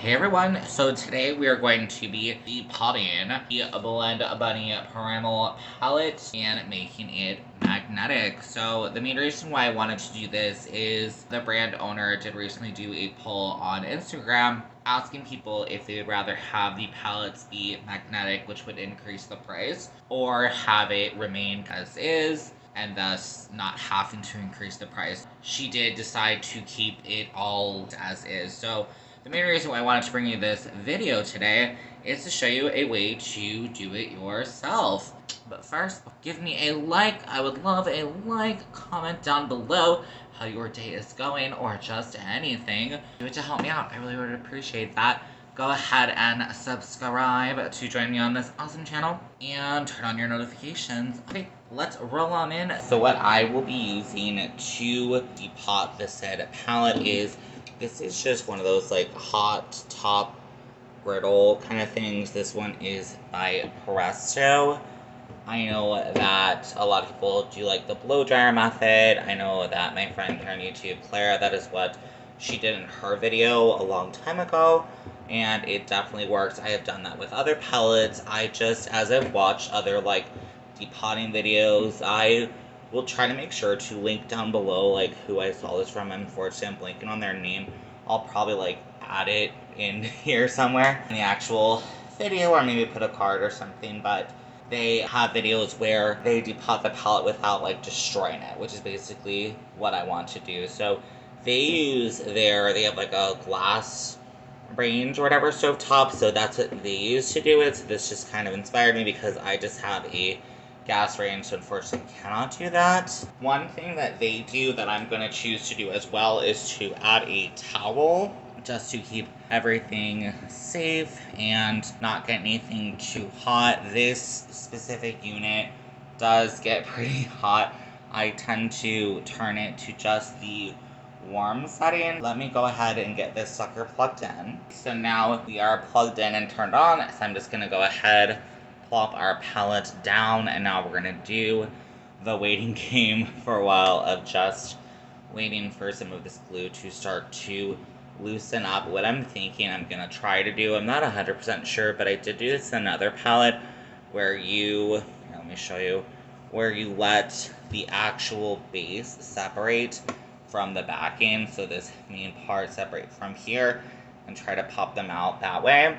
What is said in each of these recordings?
Hey everyone, so today we are going to be depotting the bLend bUnny PRIMAL palette and making it magnetic. So the main reason why I wanted to do this is the brand owner did recently do a poll on Instagram asking people if they would rather have the palettes be magnetic, which would increase the price, or have it remain as is and thus not having to increase the price. She did decide to keep it all as is. So the main reason why I wanted to bring you this video today is to show you a way to do it yourself. But first, give me a like. I would love a like. Comment down below how your day is going or just anything. Do it to help me out. I really would appreciate that. Go ahead and subscribe to join me on this awesome channel and turn on your notifications. Okay, let's roll on in. So what I will be using to depot the said palette is this is just one of those like hot top griddle kind of things. This one is by Presto. I know that a lot of people do like the blow dryer method. I know that my friend here on YouTube, Clara, that is what she did in her video a long time ago, and it definitely works. I have done that with other pellets. As I've watched other like depotting videos, I will try to make sure to link down below like who I saw this from. Unfortunately, I'm blanking on their name. I'll probably like add it in here somewhere in the actual video, or maybe put a card or something, but they have videos where they depot the palette without like destroying it, which is basically what I want to do. So they have like a glass range or whatever stovetop, so that's what they use to do it. So this just kind of inspired me because I just have a gas range, so unfortunately cannot do that. One thing that they do that I'm going to choose to do as well is to add a towel just to keep everything safe and not get anything too hot. This specific unit does get pretty hot. I tend to turn it to just the warm setting. Let me go ahead and get this sucker plugged in. So now we are plugged in and turned on, so I'm just going to go ahead, plop our palette down, and now we're gonna do the waiting game for a while of just waiting for some of this glue to start to loosen up. What I'm thinking I'm gonna try to do, I'm not 100% sure, but I did do this in another palette where let me show you, where you let the actual base separate from the backing, so this main part separate from here, and try to pop them out that way.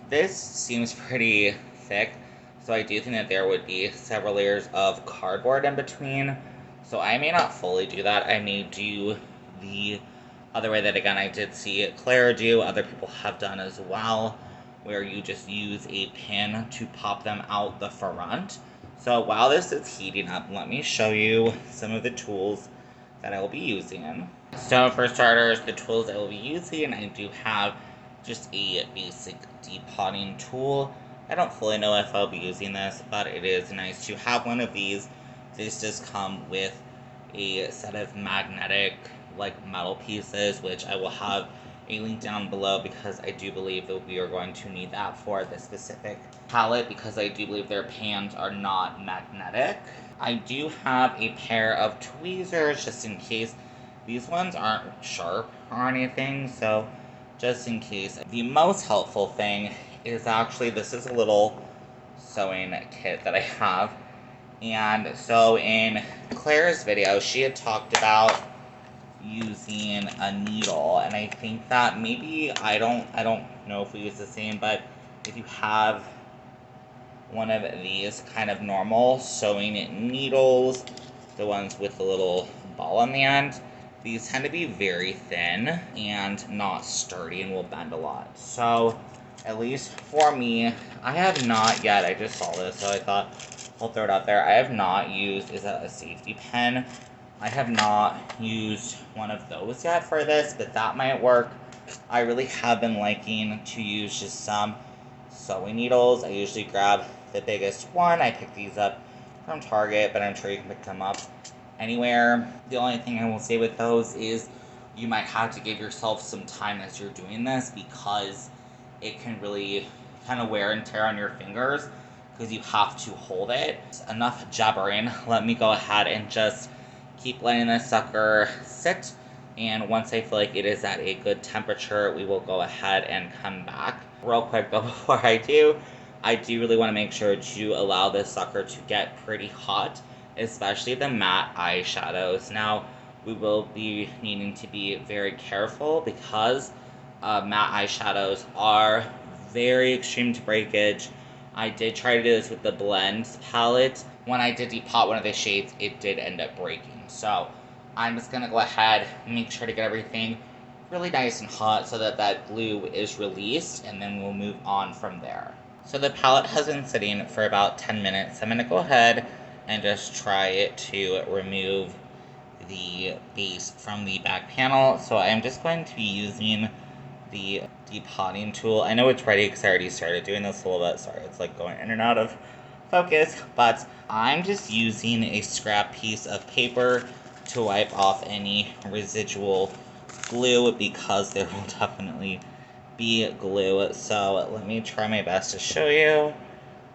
This seems pretty thick, so I do think that there would be several layers of cardboard in between. So I may not fully do that. I may do the other way that, again, I did see Clara do, other people have done as well, where you just use a pin to pop them out the front. So while this is heating up, let me show you some of the tools that I will be using. So for starters, the tools I will be using, I do have just a basic depotting tool. I don't fully know if I'll be using this, but it is nice to have one of these. These just come with a set of magnetic like metal pieces, which I will have a link down below because I do believe that we are going to need that for this specific palette, because I do believe their pans are not magnetic. I do have a pair of tweezers just in case. These ones aren't sharp or anything, so just in case. The most helpful thing is actually, this is a little sewing kit that I have. And so in Claire's video, she had talked about using a needle, and I think that maybe, I don't know if we use the same, but if you have one of these kind of normal sewing needles, the ones with the little ball on the end, these tend to be very thin and not sturdy and will bend a lot. So at least for me, I have not yet, I just saw this, so I thought I'll throw it out there. I have not used, is that a safety pin? I have not used one of those yet for this, but that might work. I really have been liking to use just some sewing needles. I usually grab the biggest one. I pick these up from Target, but I'm sure you can pick them up anywhere. The only thing I will say with those is you might have to give yourself some time as you're doing this, because it can really kind of wear and tear on your fingers because you have to hold it. Enough jabbering. Let me go ahead and just keep letting this sucker sit And once I feel like it is at a good temperature, we will go ahead and come back. Real quick though, before I do really want to make sure to allow this sucker to get pretty hot, especially the matte eyeshadows. Now, we will be needing to be very careful because matte eyeshadows are very extreme to breakage. I did try to do this with the bLend palette. When I did depot one of the shades, it did end up breaking. So I'm just going to go ahead and make sure to get everything really nice and hot so that that glue is released, and then we'll move on from there. So the palette has been sitting for about 10 minutes. I'm going to go ahead and just try to remove the base from the back panel. So I'm just going to be using the depotting tool. I know it's ready because I already started doing this a little bit. Sorry, it's like going in and out of focus. But I'm just using a scrap piece of paper to wipe off any residual glue because there will definitely be glue. So let me try my best to show you.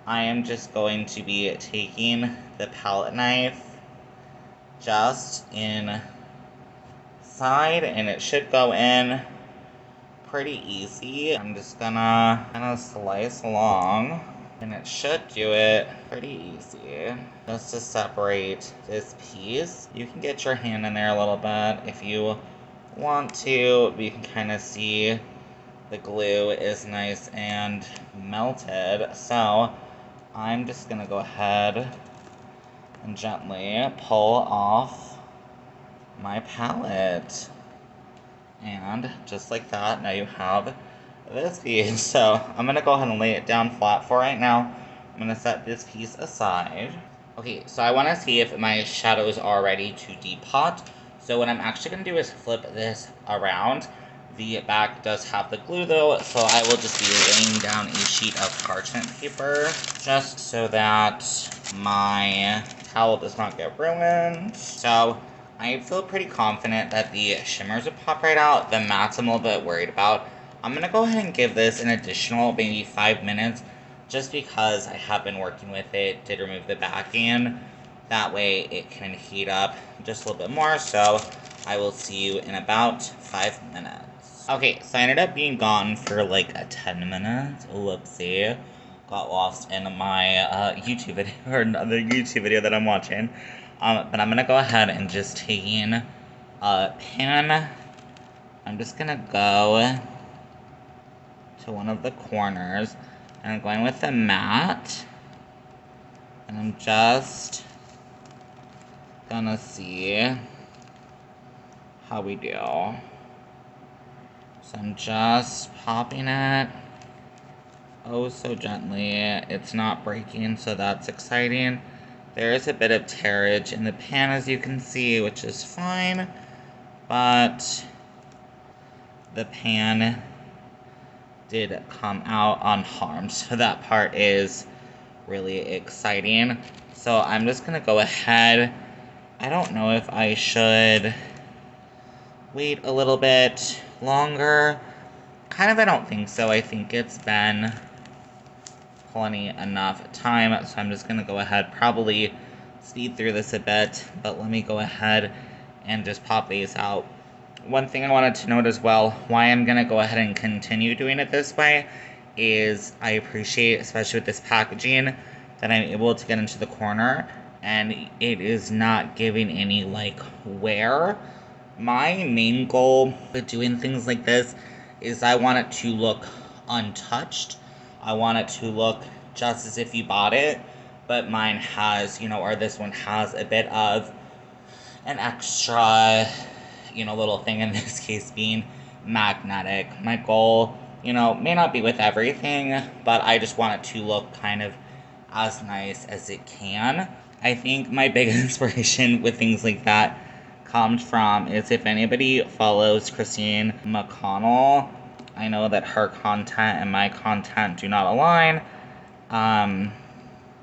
I am just going to be taking the palette knife just inside, and it should go in pretty easy. I'm just gonna kind of slice along, and it should do it pretty easy. Just to separate this piece. You can get your hand in there a little bit if you want to, but you can kind of see the glue is nice and melted. So I'm just gonna go ahead and gently pull off my palette. And just like that, now you have this piece. So I'm gonna go ahead and lay it down flat for right now. I'm gonna set this piece aside. Okay, so I wanna see if my shadows are ready to depot. So what I'm actually gonna do is flip this around. The back does have the glue though, so I will just be laying down a sheet of parchment paper just so that my towel does not get ruined. So I feel pretty confident that the shimmers will pop right out. The mattes I'm a little bit worried about. I'm gonna go ahead and give this an additional maybe 5 minutes just because I have been working with it, did remove the backing. That way it can heat up just a little bit more, so I will see you in about 5 minutes. Okay, so I ended up being gone for like a 10 minutes. Whoopsie. Got lost in my YouTube video, or another YouTube video that I'm watching. But I'm gonna go ahead and just taking a pen. I'm just gonna go to one of the corners, and I'm going with the matte. And I'm just gonna see how we do. So I'm just popping it oh so gently. It's not breaking, so that's exciting. There is a bit of tearage in the pan, as you can see, which is fine, but the pan did come out unharmed, so that part is really exciting. So I'm just gonna go ahead. I don't know if I should wait a little bit longer. Kind of, I don't think so. I think it's been plenty enough time, so I'm just gonna go ahead, probably speed through this a bit, but let me go ahead and just pop these out. One thing I wanted to note as well, why I'm gonna go ahead and continue doing it this way, is I appreciate, especially with this packaging, that I'm able to get into the corner, and it is not giving any, like, wear. My main goal with doing things like this is I want it to look untouched. I want it to look just as if you bought it, but mine has, or this one has a bit of an extra, little thing, in this case being magnetic. My goal, may not be with everything, but I just want it to look kind of as nice as it can. I think my big inspiration with things like that comes from is if anybody follows Christine McConnell. I know that her content and my content do not align.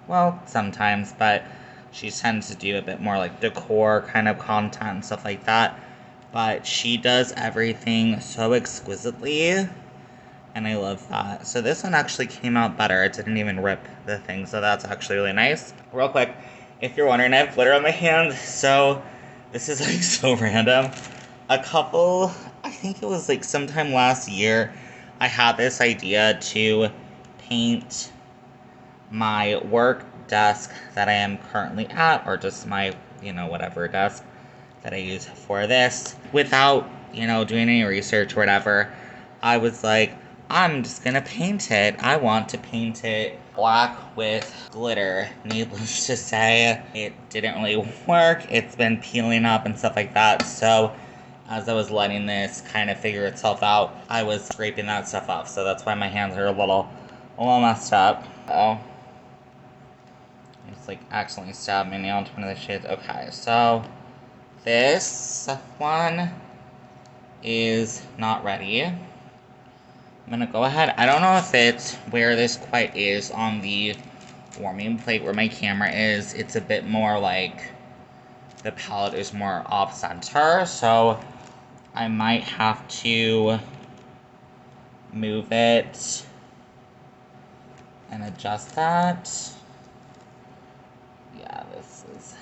Well, sometimes, but she tends to do a bit more like decor kind of content and stuff like that. But she does everything so exquisitely, and I love that. So this one actually came out better. It didn't even rip the thing, so that's actually really nice. Real quick, if you're wondering, I have glitter on my hand, so this is like so random. I think it was like sometime last year, I had this idea to paint my work desk that I am currently at, or just my, whatever desk that I use for this, without, doing any research or whatever. I was like, I'm just gonna paint it. I want to paint it black with glitter. Needless to say, it didn't really work. It's been peeling up and stuff like that. So as I was letting this kind of figure itself out, I was scraping that stuff off. So that's why my hands are a little messed up. Oh, it's like accidentally stabbed my nail into one of the shades. Okay, so this one is not ready. I'm gonna go ahead. I don't know if it's where this quite is on the warming plate where my camera is. It's a bit more like the palette is more off center, so I might have to move it and adjust that. Yeah, this is...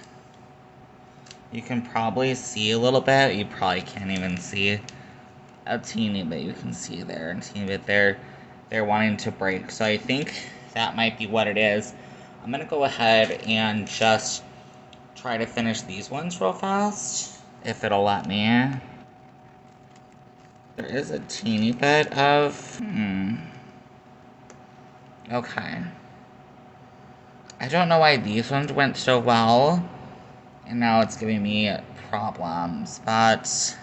You can probably see a little bit. You probably can't even see a teeny bit. You can see there and a teeny bit there. They're wanting to break. So I think that might be what it is. I'm going to go ahead and just try to finish these ones real fast, if it'll let me. There is a teeny bit of... Okay. I don't know why these ones went so well, and now it's giving me problems, but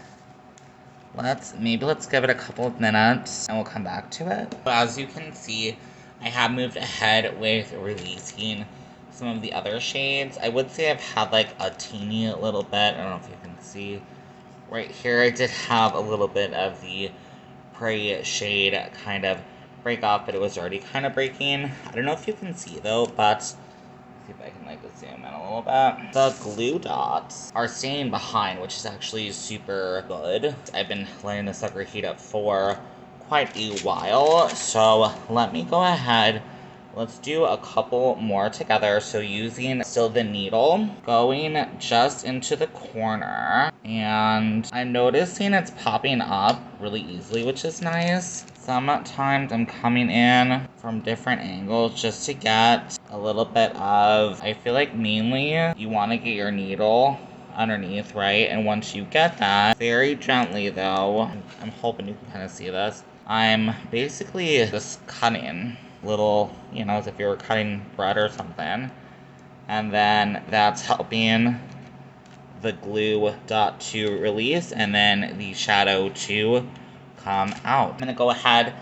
maybe let's give it a couple of minutes and we'll come back to it. As you can see, I have moved ahead with releasing some of the other shades. I would say I've had like a teeny little bit, I don't know if you can see, right here I did have a little bit of the prey shade kind of break off, but it was already kind of breaking. I don't know if you can see though, but see if I can like zoom in a little bit. The glue dots are staying behind, which is actually super good. I've been letting the sucker heat up for quite a while, so let me go ahead. Let's do a couple more together. So using still the needle, going just into the corner, and I'm noticing it's popping up really easily, which is nice. Sometimes I'm coming in from different angles just to get a little bit of, I feel like mainly you want to get your needle underneath, right? And once you get that, very gently though, I'm hoping you can kind of see this, I'm basically just cutting little, as if you were cutting bread or something. And then that's helping the glue dot to release and then the shadow to come out. I'm gonna go ahead,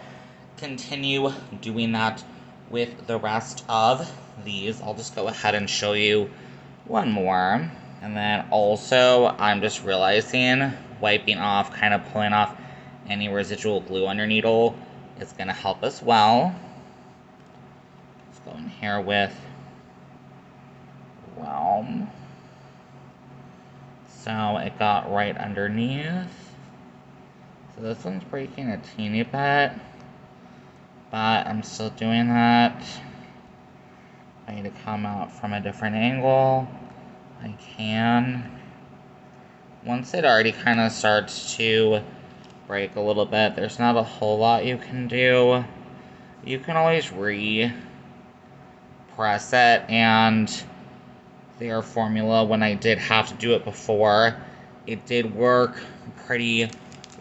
continue doing that with the rest of these. I'll just go ahead and show you one more. And then also, I'm just realizing wiping off, kind of pulling off any residual glue on your needle is gonna help as well. Let's go in here with Realm. So it got right underneath. So this one's breaking a teeny bit, but I'm still doing that. I need to come out from a different angle. I can. Once it already kind of starts to break a little bit, there's not a whole lot you can do. You can always press it, and their formula, when I did have to do it before, it did work pretty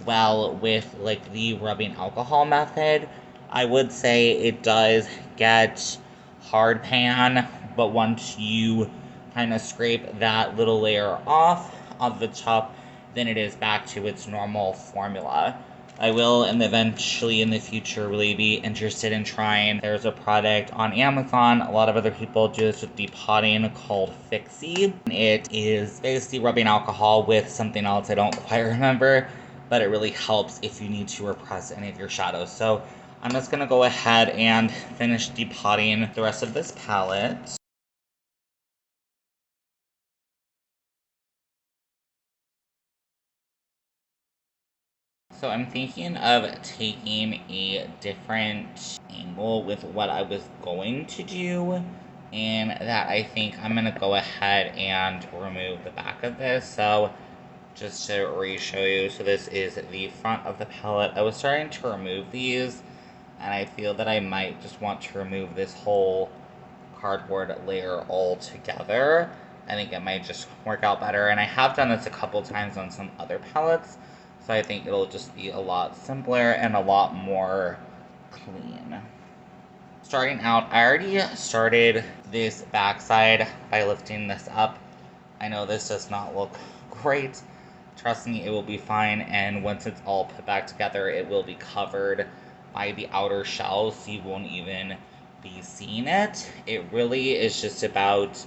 well with like the rubbing alcohol method. I would say it does get hard pan, but once you kind of scrape that little layer off of the top, then it is back to its normal formula. I will, and eventually in the future, really be interested in trying. There's a product on Amazon. A lot of other people do this with depotting called Fixie. It is basically rubbing alcohol with something else I don't quite remember, but it really helps if you need to repress any of your shadows. So I'm just gonna go ahead and finish depotting the rest of this palette. So I'm thinking of taking a different angle with what I was going to do, and that I think I'm going to go ahead and remove the back of this. So just to re-show you. So this is the front of the palette. I was starting to remove these, and I feel that I might just want to remove this whole cardboard layer altogether. I think it might just work out better, and I have done this a couple times on some other palettes, so I think it'll just be a lot simpler and a lot more clean. Starting out, I already started this backside by lifting this up. I know this does not look great. Trust me, it will be fine, and once it's all put back together, it will be covered by the outer shell, so you won't even be seeing it. It really is just about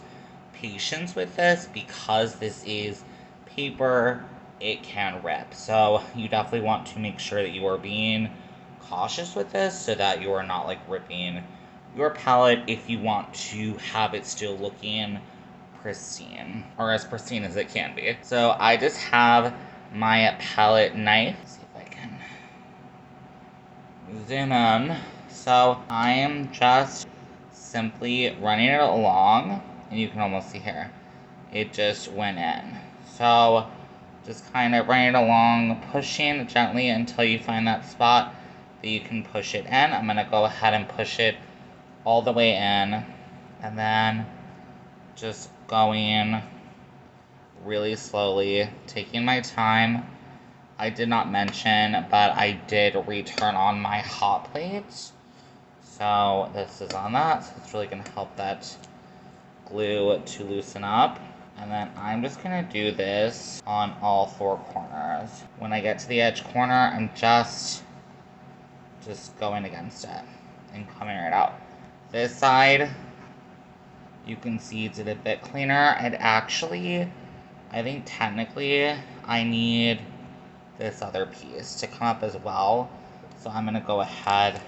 patience with this, because this is paper, it can rip. So you definitely want to make sure that you are being cautious with this so that you are not like ripping your palette if you want to have it still looking pristine, or as pristine as it can be. So I just have my palette knife. Let's see if I can zoom in. So I am just simply running it along, and you can almost see here, it just went in. So just kind of running it along, pushing gently until you find that spot that you can push it in. I'm gonna go ahead and push it all the way in, and then just going really slowly, taking my time. I did not mention, but I did return on my hot plate. So this is on that, so it's really gonna help that glue to loosen up. And then I'm just gonna do this on all four corners. When I get to the edge corner, I'm just going against it and coming right out. This side, you can see it's a bit cleaner. And actually, I think technically I need this other piece to come up as well. So I'm gonna go ahead.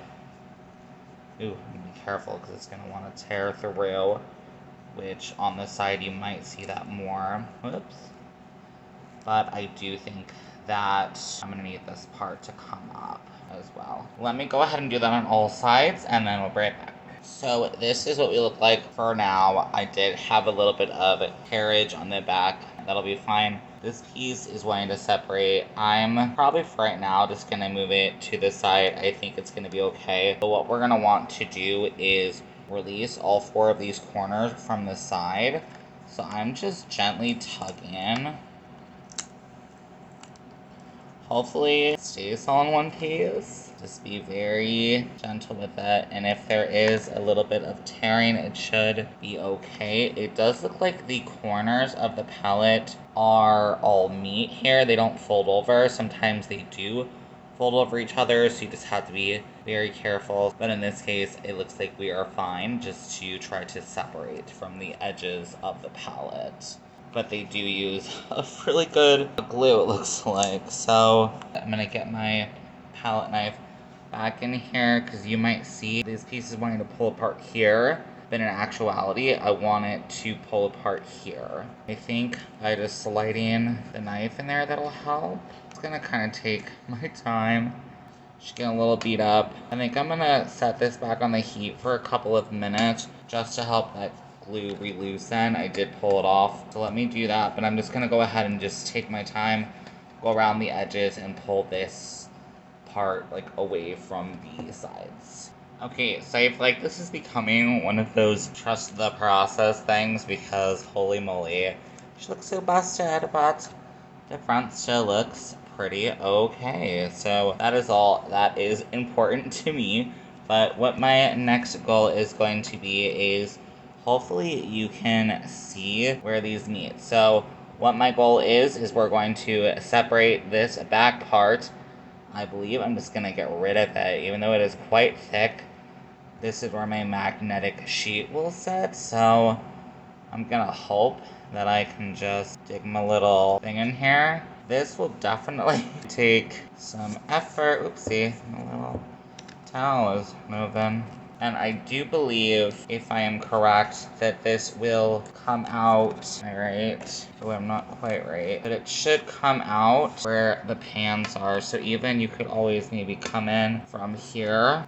Ooh, be careful because it's gonna want to tear through, which on this side you might see that more. Whoops. But I do think that I'm gonna need this part to come up as well. Let me go ahead and do that on all sides, and then we'll be right back. So this is what we look like for now. I did have a little bit of carriage on the back. That'll be fine. This piece is wanting to separate. I'm probably for right now just gonna move it to the side. I think it's gonna be okay. But what we're gonna want to do is release all four of these corners from the side. So I'm just gently tugging. Hopefully it stays all in one piece. Just be very gentle with it, and if there is a little bit of tearing, it should be okay. It does look like the corners of the palette are all meat here. They don't fold over. Sometimes they do fold over each other, so you just have to be very careful. But in this case, it looks like we are fine, just to try to separate from the edges of the palette. But they do use a really good glue, it looks like. So I'm gonna get my palette knife back in here, because you might see these pieces wanting to pull apart here, but in actuality I want it to pull apart here. I think by just sliding the knife in there, that'll help. It's gonna kind of take my time. She's getting a little beat up. I think I'm gonna set this back on the heat for a couple of minutes just to help that glue re-loosen. I did pull it off, so let me do that, but I'm just gonna go ahead and just take my time, go around the edges, and pull this part like away from the sides. Okay, so I feel like this is becoming one of those trust the process things, because holy moly, she looks so busted, but the front still looks pretty okay. So that is all that is important to me. But what my next goal is going to be is hopefully you can see where these meet. So what my goal is we're going to separate this back part. I believe I'm just gonna get rid of it, even though it is quite thick. This is where my magnetic sheet will sit, so I'm gonna hope that I can just dig my little thing in here. This will definitely take some effort. Oopsie, my little towel is moving. And I do believe, if I am correct, that this will come out, am I right? Oh, I'm not quite right. But it should come out where the pans are, so even you could always maybe come in from here.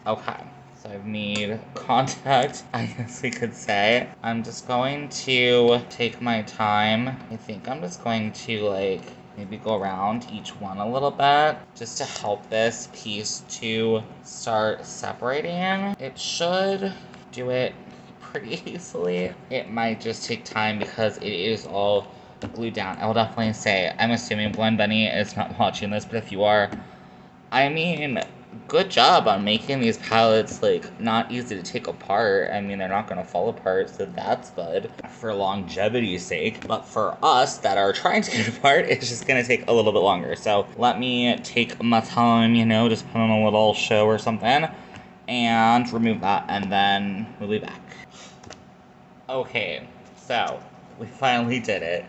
Okay, so I've made contact, I guess we could say. I'm just going to take my time. I think I'm just going to, like, maybe go around each one a little bit just to help this piece to start separating. It should do it pretty easily. It might just take time because it is all glued down. I will definitely say, I'm assuming bLend is not watching this, but if you are, I mean, good job on making these palettes, like, not easy to take apart. I mean, they're not gonna fall apart, so that's good for longevity's sake. But for us that are trying to get apart, it's just gonna take a little bit longer. So let me take my time, you know, just put on a little show or something, and remove that, and then we'll be back. Okay, so we finally did it.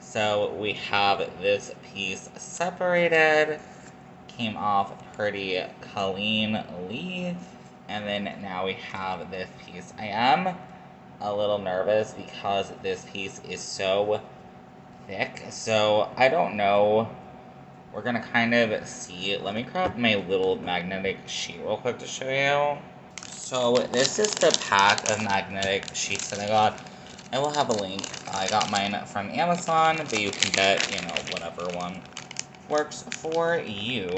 So we have this piece separated, came off pretty cleanly, and then now we have this piece. I am a little nervous because this piece is so thick, so I don't know. We're gonna kind of see. Let me grab my little magnetic sheet real quick to show you. So this is the pack of magnetic sheets that I got. I will have a link. I got mine from Amazon, but you can get, you know, whatever one works for you.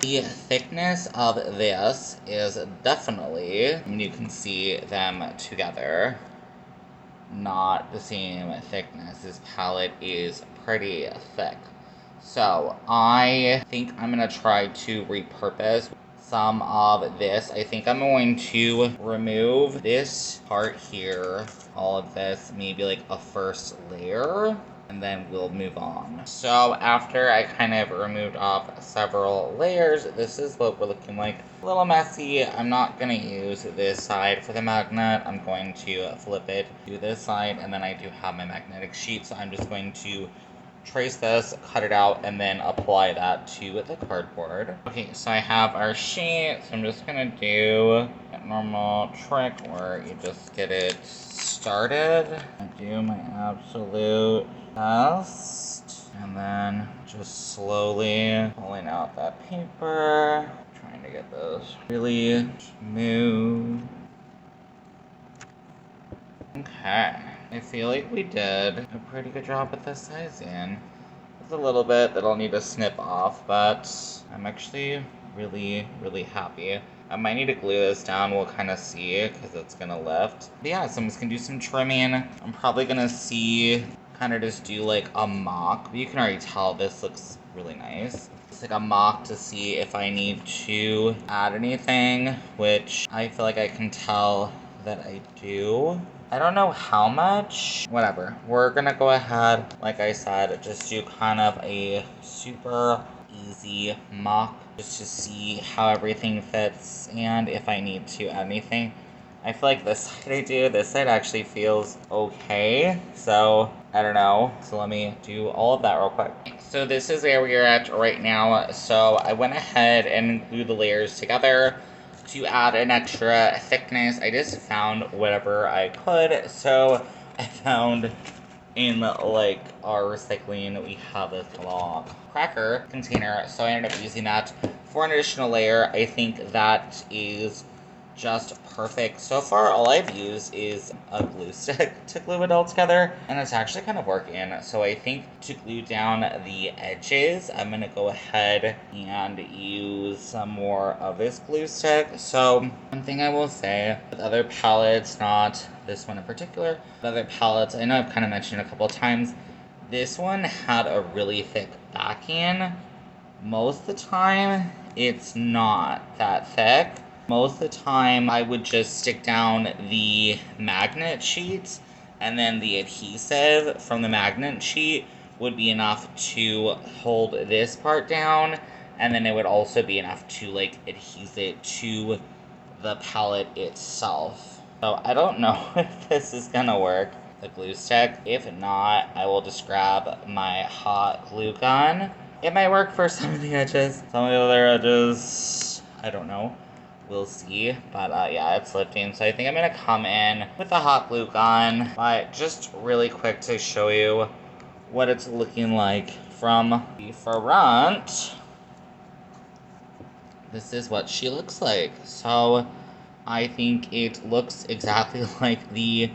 The thickness of this is definitely, I mean, you can see them together, not the same thickness. This palette is pretty thick. So I think I'm gonna try to repurpose some of this. I think I'm going to remove this part here, all of this, maybe like a first layer, and then we'll move on. So after I kind of removed off several layers, this is what we're looking like. A little messy. I'm not gonna use this side for the magnet. I'm going to flip it to this side, and then I do have my magnetic sheet, so I'm just going to trace this, cut it out, and then apply that to the cardboard. Okay, so I have our sheet, so I'm just gonna do a normal trick where you just get it started. I do my absolute best, and then just slowly pulling out that paper, trying to get this really smooth. Okay, I feel like we did a pretty good job with this sizing. There's a little bit that I'll need to snip off, but I'm actually really, really happy. I might need to glue this down, we'll kind of see, because it's going to lift. But yeah, so I'm just going to do some trimming. I'm probably going to see, kind of just do like a mock. But you can already tell this looks really nice. It's like a mock to see if I need to add anything, which I feel like I can tell that I do. I don't know how much. Whatever. We're gonna go ahead, like I said, just do kind of a super easy mock just to see how everything fits and if I need to add anything. I feel like this side I do, this side actually feels okay. So, I don't know. So let me do all of that real quick. So this is where we are at right now. So I went ahead and glued the layers together to add an extra thickness. I just found whatever I could. So I found in like our recycling, we have this little cracker container. So I ended up using that for an additional layer. I think that is just perfect. So far, all I've used is a glue stick to glue it all together, and it's actually kind of working. So I think to glue down the edges, I'm going to go ahead and use some more of this glue stick. So one thing I will say, with other palettes, not this one in particular, but other palettes, I know I've kind of mentioned a couple of times, this one had a really thick backing. Most of the time, it's not that thick. Most of the time, I would just stick down the magnet sheets, and then the adhesive from the magnet sheet would be enough to hold this part down, and then it would also be enough to like adhese it to the palette itself. So I don't know if this is gonna work, the glue stick. If not, I will just grab my hot glue gun. It might work for some of the edges. Some of the other edges, I don't know. We'll see, but yeah, it's lifting. So I think I'm gonna come in with the hot glue gun, but just really quick to show you what it's looking like from the front. This is what she looks like. So I think it looks exactly like the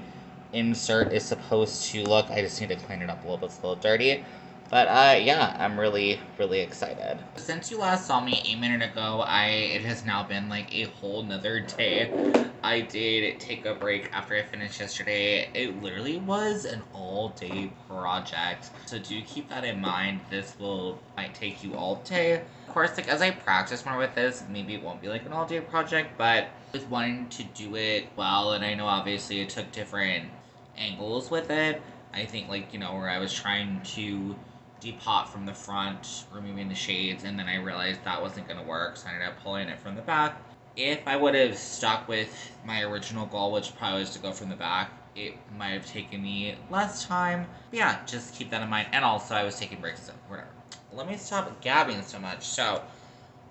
insert is supposed to look. I just need to clean it up a little bit, it's a little dirty. But yeah, I'm really, really excited. Since you last saw me a minute ago, it has now been like a whole nother day. I did take a break after I finished yesterday. It literally was an all-day project. So do keep that in mind. This might take you all day. Of course, like as I practice more with this, maybe it won't be like an all-day project, but with wanting to do it well, and I know obviously it took different angles with it. I think like, you know, where I was trying to depot from the front, removing the shades, and then I realized that wasn't going to work, so I ended up pulling it from the back. If I would have stuck with my original goal, which probably was to go from the back, it might have taken me less time. But yeah, just keep that in mind. And also, I was taking breaks, so whatever. Let me stop gabbing so much. So,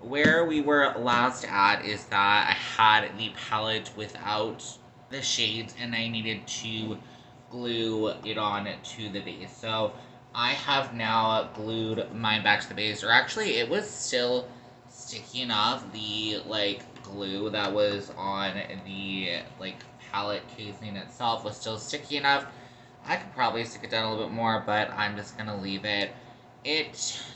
where we were last at is that I had the palette without the shades, and I needed to glue it on to the base. So I have now glued mine back to the base, or actually it was still sticky enough. The like glue that was on the like palette casing itself was still sticky enough. I could probably stick it down a little bit more, but I'm just gonna leave it.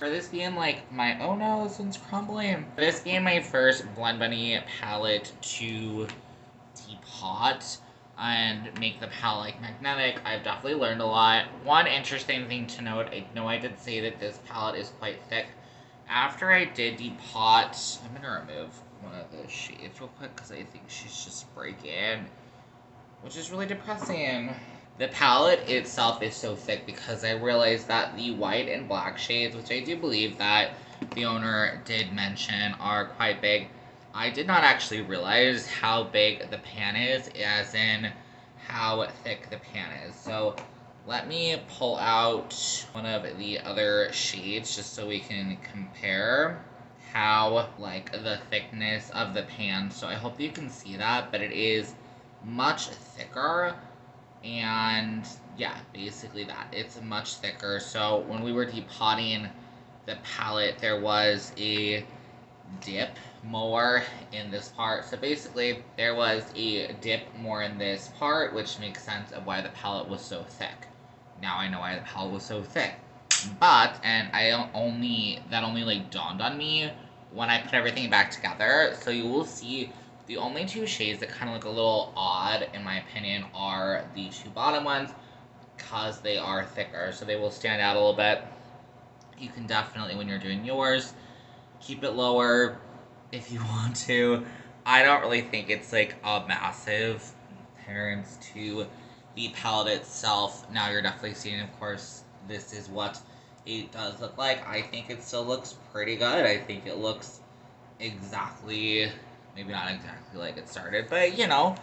For this being like my, oh no, this one's crumbling. For this being my first bLend palette to depot and make the palette like magnetic, I've definitely learned a lot. One interesting thing to note, I know I did say that this palette is quite thick. After I did depot, I'm gonna remove one of the shades real quick because I think she's just breaking, which is really depressing. The palette itself is so thick because I realized that the white and black shades, which I do believe that the owner did mention are quite big, I did not actually realize how big the pan is, as in how thick the pan is. So let me pull out one of the other shades just so we can compare how like the thickness of the pan. So I hope you can see that, but it is much thicker. And yeah, basically that. It's much thicker. So when we were depotting the palette, there was a dip more in this part. So basically, there was a dip more in this part, which makes sense of why the palette was so thick. Now I know why the palette was so thick. But, and that only like dawned on me when I put everything back together. So you will see the only two shades that kind of look a little odd, in my opinion, are the two bottom ones, because they are thicker, so they will stand out a little bit. You can definitely, when you're doing yours, keep it lower if you want to. I don't really think it's like a massive difference to the palette itself. Now you're definitely seeing, of course, this is what it does look like. I think it still looks pretty good. I think it looks exactly, maybe not exactly like it started, but you know,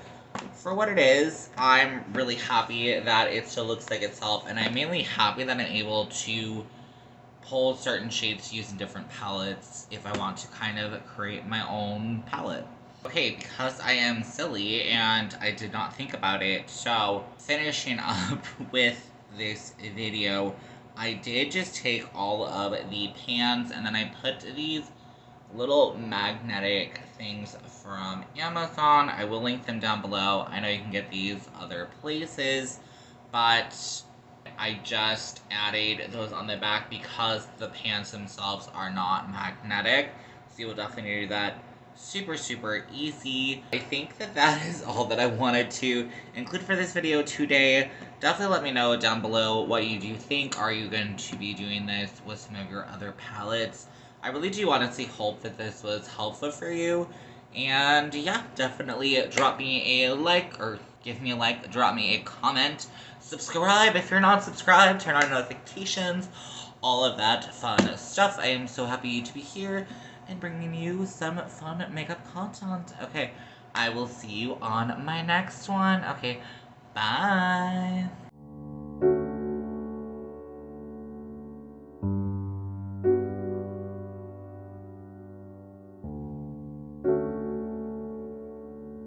for what it is, I'm really happy that it still looks like itself, and I'm mainly happy that I'm able to pull certain shades using different palettes if I want to kind of create my own palette. Okay, because I am silly and I did not think about it, so finishing up with this video, I did just take all of the pans and then I put these little magnetic things from Amazon. I will link them down below. I know you can get these other places, but I just added those on the back because the pans themselves are not magnetic. So you will definitely do that super, super easy. I think that that is all that I wanted to include for this video today. Definitely let me know down below what you do think. Are you going to be doing this with some of your other palettes? I really do honestly hope that this was helpful for you. And yeah, definitely drop me a like, or give me a like, drop me a comment. Subscribe if you're not subscribed, turn on notifications, all of that fun stuff. I am so happy to be here and bringing you some fun makeup content. Okay, I will see you on my next one. Okay, bye.